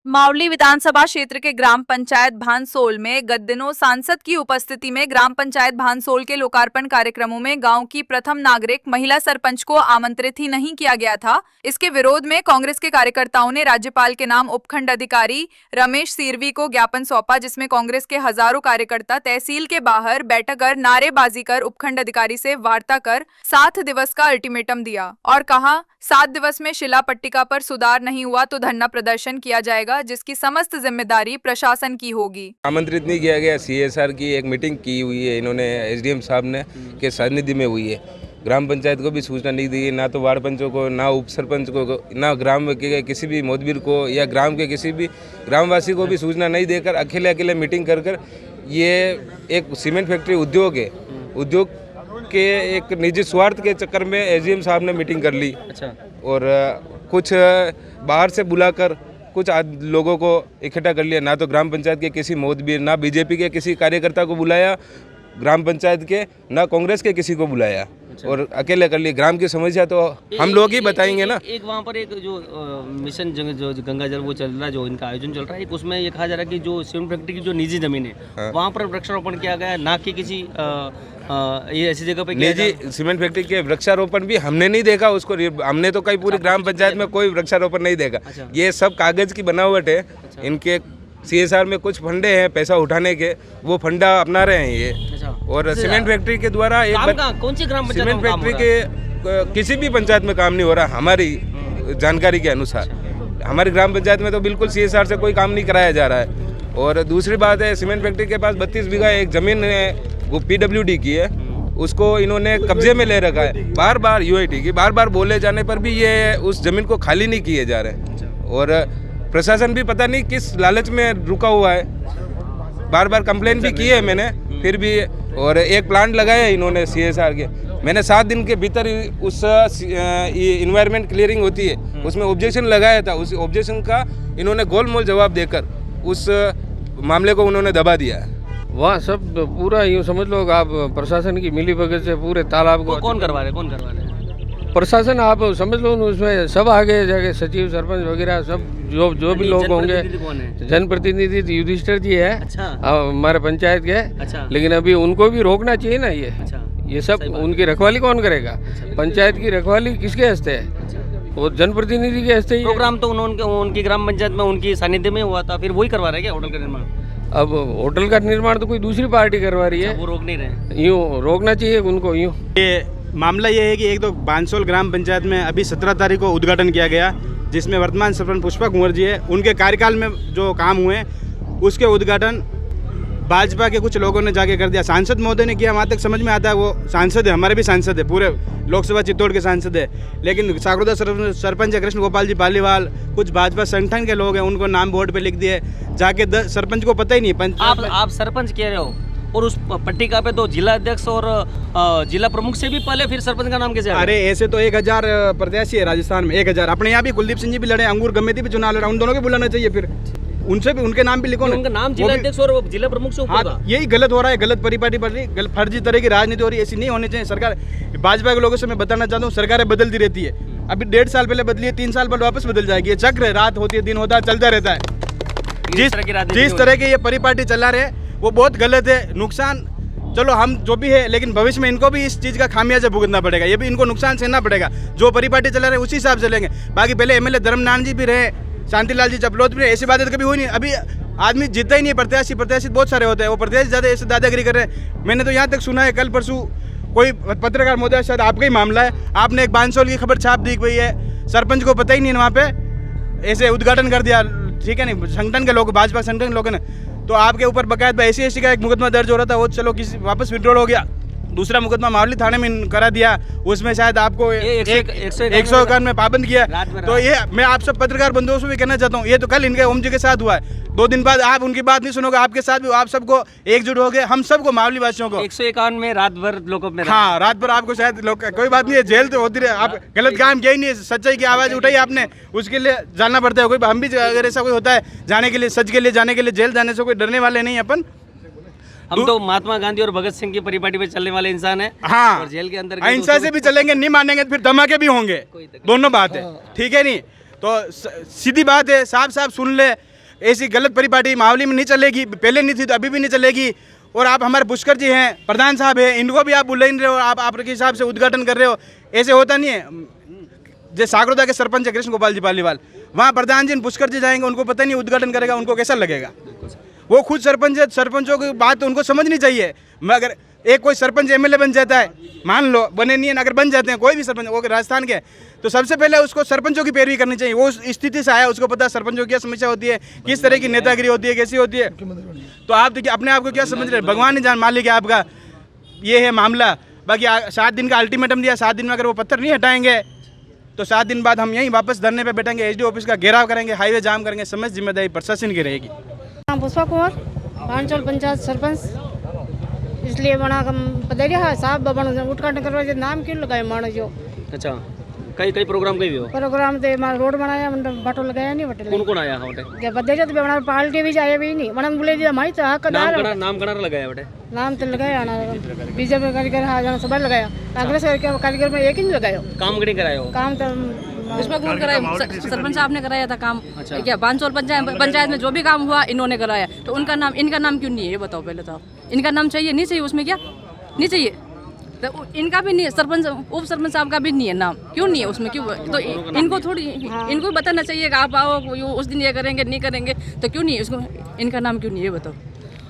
मावली विधानसभा क्षेत्र के ग्राम पंचायत भानसोल में गत दिनों सांसद की उपस्थिति में ग्राम पंचायत भानसोल के लोकार्पण कार्यक्रमों में गांव की प्रथम नागरिक महिला सरपंच को आमंत्रित ही नहीं किया गया था। इसके विरोध में कांग्रेस के कार्यकर्ताओं ने राज्यपाल के नाम उपखंड अधिकारी रमेश सिरवी को ज्ञापन सौंपा, जिसमें कांग्रेस के हजारों कार्यकर्ता तहसील के बाहर बैठक कर नारेबाजी कर उपखंड अधिकारी से वार्ता कर 7 दिवस का अल्टीमेटम दिया और कहा 7 दिवस में शिला पट्टिका पर सुधार नहीं हुआ तो धरना प्रदर्शन किया जाएगा, जिसकी समस्त जिम्मेदारी प्रशासन की होगी। आमंत्रित नहीं किया गया। सीएसआर की एक मीटिंग की हुई है इन्होंने एसडीएम साहब ने के सानिध्य में हुई है। ग्राम पंचायत को भी सूचना नहीं दी, ना तो वार्ड पंचों को, ना उप सरपंच को, ना ग्राम के किसी भी मोदबिर को या ग्राम के किसी भी ग्रामवासी को भी सूचना नहीं देकर अकेले मीटिंग कर ये एक सीमेंट फैक्ट्री उद्योग है, उद्योग के एक निजी स्वार्थ के चक्कर में एसडीएम साहब ने मीटिंग कर ली। अच्छा। और कुछ बाहर से बुलाकर कुछ लोगों को इकट्ठा कर लिया। ना तो ग्राम पंचायत के किसी मोदबिर, ना बीजेपी के किसी कार्यकर्ता को बुलाया ग्राम पंचायत के, ना कांग्रेस के किसी को बुलाया। अच्छा। और अकेले कर लिए। ग्राम की समस्या तो हम लोग ही बताएंगे ना। एक वहाँ पर एक जो मिशन जो गंगा जल वो चल रहा है, जो इनका आयोजन चल रहा है, उसमें ये कहा जा रहा है कि जो सीमेंट फैक्ट्री की जो निजी जमीन है, हाँ, वहाँ पर वृक्षारोपण किया गया है, ना कि किसी ये ऐसी जगह पे निजी सीमेंट फैक्ट्री के वृक्षारोपण भी हमने नहीं देखा उसको। हमने तो कई पूरी ग्राम पंचायत में कोई वृक्षारोपण नहीं देखा। अच्छा। ये सब कागज की बनावट है। अच्छा। इनके सीएसआर में कुछ फंडे हैं पैसा उठाने के, वो फंडा अपना रहे हैं ये। अच्छा। और सीमेंट फैक्ट्री के द्वारा कौन सी ग्राम पंचायत सीमेंट फैक्ट्री के किसी भी पंचायत में काम नहीं हो रहा हमारी जानकारी के अनुसार। हमारी ग्राम पंचायत में तो बिल्कुल सीएसआर से कोई काम नहीं कराया जा रहा है। और दूसरी बात है, सीमेंट फैक्ट्री के पास 32 बीघा एक जमीन है, वो पीडब्ल्यूडी की है, उसको इन्होंने कब्जे में ले रखा है। बार बार यूआईटी की बार बोले जाने पर भी ये उस जमीन को खाली नहीं किए जा रहे। और प्रशासन भी पता नहीं किस लालच में रुका हुआ है। बार कंप्लेन भी की है मैंने, फिर भी। और एक प्लांट लगाया है इन्होंने सीएसआर के। मैंने 7 दिन के भीतर उस इन्वायरमेंट क्लियरिंग होती है उसमें ऑब्जेक्शन लगाया था। उस ऑब्जेक्शन का इन्होंने गोलमोल जवाब देकर उस मामले को उन्होंने दबा दिया है। वहाँ सब पूरा यूँ समझ लो आप प्रशासन की मिलीभगत से पूरे तालाब को कौन करवा रहे? प्रशासन आप समझ लो, उसमें सब आगे जाके सचिव सरपंच वगैरह सब जो भी लोग होंगे। जनप्रतिनिधि युधिष्ठिर जी है। अच्छा। हमारे पंचायत के। अच्छा। लेकिन अभी उनको भी रोकना चाहिए ना ये। अच्छा। ये सब उनकी रखवाली कौन करेगा? अच्छा। पंचायत की रखवाली किसके हस्ते है? अच्छा। वो जनप्रतिनिधि के हस्ते ही। प्रोग्राम तो उनकी ग्राम पंचायत में उनकी सानिध्य में हुआ था, फिर वही करवा रहे क्या होटल का निर्माण? अब होटल का निर्माण तो कोई दूसरी पार्टी करवा रही है। वो रोक नहीं रहे। यूँ रोकना चाहिए उनको। यूँ मामला ये है कि एक तो भानसोल ग्राम पंचायत में अभी 17 तारीख को उद्घाटन किया गया, जिसमें वर्तमान सरपंच पुष्पा कुंवर जी है। उनके कार्यकाल में जो काम हुए उसके उद्घाटन भाजपा के कुछ लोगों ने जाके कर दिया। सांसद महोदय ने किया, वहाँ तक समझ में आता है। वो सांसद है, हमारे भी सांसद है, पूरे लोकसभा चित्तौड़ के सांसद है। लेकिन सागरोदा सरपंच है कृष्ण गोपाल जी पालीवाल, कुछ भाजपा संगठन के लोग हैं, उनको नाम बोर्ड पे लिख दिए जाके। सरपंच को पता ही नहीं। आप सरपंच कह रहे हो और उस पट्टिका पे तो जिला अध्यक्ष और जिला प्रमुख से भी पहले फिर सरपंच का नाम कैसे? अरे ऐसे तो 1000 प्रत्याशी है राजस्थान में, 1000। अपने यहाँ भी कुलदीप सिंह जी भी लड़े, अंगूर गमेती भी चुनाव लड़ा, उन दोनों को बुलाना चाहिए। फिर उनसे भी उनके नाम भी लिखो। उनका नाम जिला अध्यक्ष और जिला प्रमुख से ऊपर। हाँ, यही गलत हो रहा है, गलत परिपाटी बढ़ रही, फर्जी तरह की राजनीति हो रही है। ऐसी नहीं होनी चाहिए। सरकार भाजपा के लोगों से मैं बताना चाहता हूँ, सरकारें बदलती रहती है। अभी 1.5 साल पहले बदली है, 3 साल बाद वापस बदल जाएगी। ये चक्र है, रात होती है दिन होता है, चलता रहता है। जिस तरह के ये परिपाटी चला रहे वो बहुत गलत है। नुकसान चलो हम जो भी है, लेकिन भविष्य में इनको भी इस चीज़ का खामियाजा भुगतना पड़ेगा। ये भी इनको नुकसान सहना पड़ेगा। जो परिपाटी चला रहे उसी हिसाब से चलेंगे। बाकी पहले एमएलए धर्मनारायण जी भी रहे, शांतिलाल जी चपलोत भी रहे, ऐसी बातें कभी हुई नहीं। अभी आदमी जीतता ही नहीं है। प्रत्याशी बहुत सारे होते हैं, वो प्रत्याशी ज़्यादा ऐसे दादागिरी कर रहे हैं। मैंने तो यहाँ तक सुना है, कल परसों कोई पत्रकार महोदय, शायद आपका ही मामला है, आपने एक भानसोल की खबर छाप दी गई है, सरपंच को पता ही नहीं है, वहाँ पे ऐसे उद्घाटन कर दिया। ठीक है नहीं, संगठन के लोग, भाजपा संगठन के लोगों ने, तो आपके ऊपर बकायदा ऐसी का एक मुकदमा दर्ज हो रहा था, वो चलो किसी वापस विड्रॉल हो गया। दूसरा मुकदमा मावली थाने में करा दिया, उसमें शायद आपको 151 में पाबंद किया। तो ये मैं आप सब पत्रकार बंधुओं से भी कहना चाहता हूँ, ये तो कल इनके ओम जी के साथ हुआ है। 2 दिन बाद आप उनकी बात नहीं सुनोगे, आपके साथ भी आप सबको एकजुट हो गए, हम सबको मावली वासियों को 151 में रात भर लोगों में। हाँ, रात भर आपको शायद लोग, कोई बात नहीं है, जेल तो होती रहे। आप गलत काम किया ही नहीं, सच्चाई की आवाज़ उठाई आपने, उसके लिए जाना पड़ता है। कोई हम भी अगर ऐसा कोई होता है जाने के लिए, सच के लिए जाने के लिए, जेल जाने से कोई डरने वाले नहीं अपन। हम तो महात्मा गांधी और भगत सिंह की परिपाटी पे चलने वाले इंसान हैं। हाँ, और जेल के अंदर अहिंसा से भी चलेंगे, नहीं मानेंगे तो फिर धमाके भी होंगे। दोनों बात है, ठीक है नहीं? तो सीधी बात है, साफ सुन ले। ऐसी गलत परिपाटी मावली में नहीं चलेगी, पहले नहीं थी तो अभी भी नहीं चलेगी। और आप हमारे पुष्कर जी हैं, प्रधान साहब हैं, इनको भी आप बुला नहीं रहे हो, आप आपके हिसाब से उद्घाटन कर रहे हो, ऐसे होता नहीं है। जैसे सागरोदा के सरपंच है कृष्ण गोपाल जी पालीवाल, वहाँ प्रधान जी पुष्कर जी जाएंगे, उनको पता नहीं उद्घाटन करेगा, उनको कैसा लगेगा। वो खुद सरपंच है, सरपंचों की बात तो उनको समझनी चाहिए। मगर एक कोई सरपंच एमएलए बन जाता है, मान लो बने नहीं है, अगर बन जाते हैं कोई भी सरपंच, वो राजस्थान के, तो सबसे पहले उसको सरपंचों की पैरवी करनी चाहिए। वो उस स्थिति से आया, उसको पता है सरपंचों की क्या समस्या होती है, किस तरह की नेतागिरी होती है, कैसी होती है। तो आप देखिए अपने आप को क्या समझ रहे हैं, भगवान ही जान मालिक है आपका। ये है मामला। बाकी 7 दिन का अल्टीमेटम दिया, 7 दिन में अगर वो पत्थर नहीं हटाएंगे तो 7 दिन बाद हम यहीं वापस धरने पे बैठेंगे, एसडीओ ऑफिस का घेराव करेंगे, हाईवे जाम करेंगे। समझ जिम्मेदारी प्रशासन की रहेगी। नाम पुष्पा कुंवर, भानसोल पंचायत सरपंच। इसलिए बना पधारिया साहब बन उद्घाटन करवा, नाम क्यों लगाए मानो जो। अच्छा, कई कई प्रोग्राम कई भी हो प्रोग्राम तो हमारा रोड बनाया, बटो लगाया नहीं, बटे कौन कौन आया होटे क्या पधारिया तो बना पार्टी भी जाए भी नहीं, बना बोले हमारी तो हकदार नाम कनार लगाया बेटे नाम तो लगाया ना, बीजेपी कारीगर हाँ जाना सब लगाया, कांग्रेस कारीगर में एक ही नहीं लगाया काम नहीं कराया हो। काम तो पुष्पा कुंवर कराया, सरपंच साहब ने कराया था काम। क्या भानसोल पंचायत में जो भी काम हुआ इन्होंने कराया, तो उनका नाम इनका नाम क्यों नहीं है ये बताओ पहले तो। इनका नाम चाहिए नहीं चाहिए उसमें, क्या नहीं चाहिए तो इनका भी नहीं है, सरपंच उप सरपंच साहब का भी नहीं है नाम, क्यों नहीं है उसमें, क्यों। तो इनको थोड़ी इनको बताना चाहिए कि आप आओ उस दिन ये करेंगे नहीं करेंगे, तो क्यों नहीं है उसको, इनका नाम क्यों नहीं है बताओ।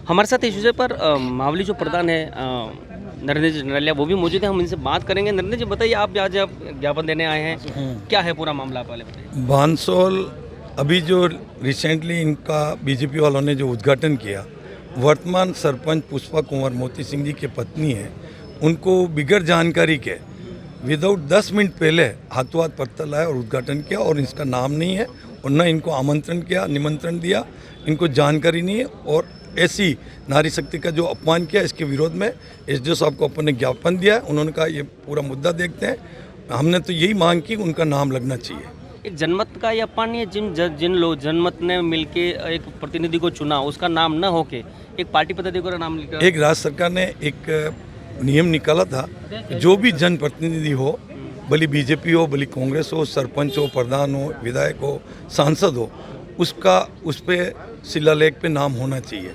हमारे साथ इस विषय पर मावली जो प्रधान है नरेंद्र जी नरलिया वो भी मौजूद है, हम इनसे बात करेंगे। नरेंद्र जी बताइए, आप आज ज्ञापन देने आए हैं, क्या है पूरा मामला, पहले बताइए। भानसोल अभी जो रिसेंटली इनका बीजेपी वालों ने जो उद्घाटन किया, वर्तमान सरपंच पुष्पा कुंवर मोती सिंह जी की पत्नी है, उनको बिगड़ जानकारी के विदाउट 10 मिनट पहले हाथों हाथ पत्थर लाया और उद्घाटन किया, और इसका नाम नहीं है और न इनको आमंत्रण किया, निमंत्रण दिया, इनको जानकारी नहीं है। और ऐसी नारी शक्ति का जो अपमान किया, इसके विरोध में एसडीओ साहब को अपन ने ज्ञापन दिया है। उन्होंने कहा ये पूरा मुद्दा देखते हैं, हमने तो यही मांग की उनका नाम लगना चाहिए। एक जनमत का ये अपमान है, जिन लोग जनमत ने मिलके एक प्रतिनिधि को चुना, उसका नाम न होके एक पार्टी पदाधिकारी का नाम लिखा। एक राज्य सरकार ने एक नियम निकाला था, जो भी जनप्रतिनिधि हो, भली बीजेपी हो, भली कांग्रेस हो, सरपंच हो, प्रधान हो, विधायक हो, सांसद हो, उसका उस पर शिलालेख पे नाम होना चाहिए।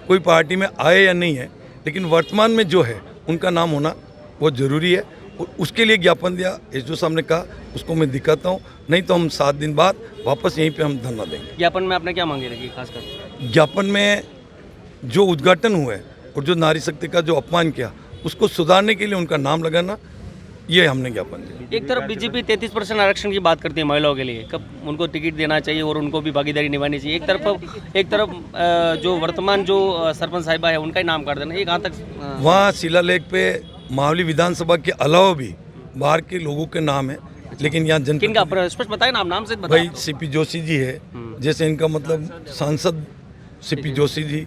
कोई पार्टी में आए या नहीं है, लेकिन वर्तमान में जो है उनका नाम होना बहुत ज़रूरी है। और उसके लिए ज्ञापन दिया, एसडीओ साहब ने कहा उसको मैं दिखाता हूँ, नहीं तो हम 7 दिन बाद वापस यहीं पे हम धरना देंगे। ज्ञापन में आपने क्या मांगे रखी खासकर? ज्ञापन में जो उद्घाटन हुआ है और जो नारी शक्ति का जो अपमान किया, उसको सुधारने के लिए उनका नाम लगाना, ये हमने ज्ञापन दिया। एक तरफ बीजेपी 33% आरक्षण की बात करती है महिलाओं के लिए, कब उनको टिकट देना चाहिए और उनको भी भागीदारी निभानी चाहिए। एक तरफ जो वर्तमान जो सरपंच साहिबा है उनका ही नाम कर देना, ये कहाँ तक? वहाँ शिलालेख पे मावली विधानसभा के अलावा भी बाहर के लोगों के नाम है, लेकिन यहाँ जन किनका स्पष्ट बताए नाम से बताए। भाई सीपी जोशी जी है, जैसे इनका मतलब सांसद सीपी जोशी जी,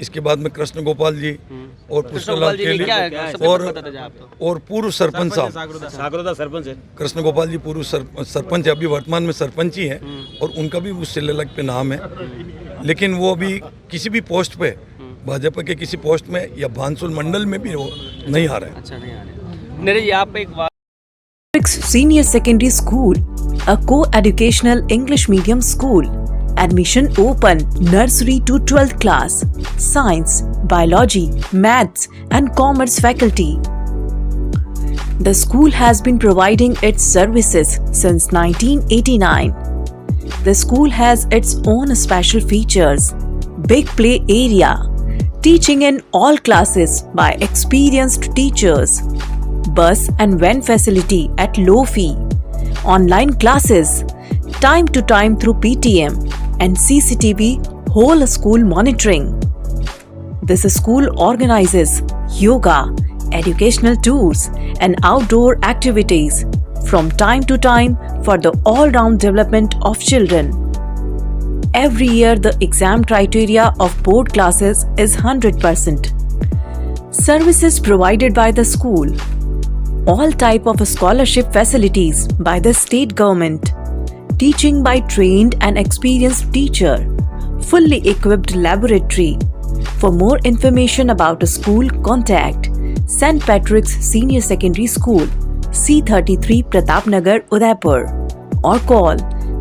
इसके बाद में कृष्ण गोपाल जी और पुष्पलाल केली और पूर्व सरपंच साहब सागरोदा सरपंच है कृष्ण गोपाल जी, पूर्व सरपंच है, अभी वर्तमान में सरपंच ही है, और उनका भी उस शिलालेख पे नाम है। लेकिन वो अभी किसी भी पोस्ट पे, भाजपा के किसी पोस्ट में या भानसोल मंडल में भी वो नहीं आ रहे हैं। अच्छा, नहीं आ रहे। मेरे जी आप एक बात, Senior Secondary School, a co-educational English medium school. Admission open. Nursery to 12th class. Science, biology, maths and commerce faculty. The school has been providing its services since 1989. The school has its own special features. Big play area. Teaching in all classes by experienced teachers. Bus and van facility at low fee. Online classes. Time to time through PTM and CCTV whole school monitoring. This school organizes yoga, educational tours and outdoor activities from time to time for the all-round development of children. Every year the exam criteria of board classes is 100%. Services provided by the school. All type of scholarship facilities by the state government. Teaching by trained and experienced teacher. Fully equipped laboratory. For more information about the school, contact St. Patrick's Senior Secondary School, C33 Pratapnagar, Udaipur, or call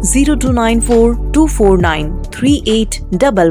0294 249 3811.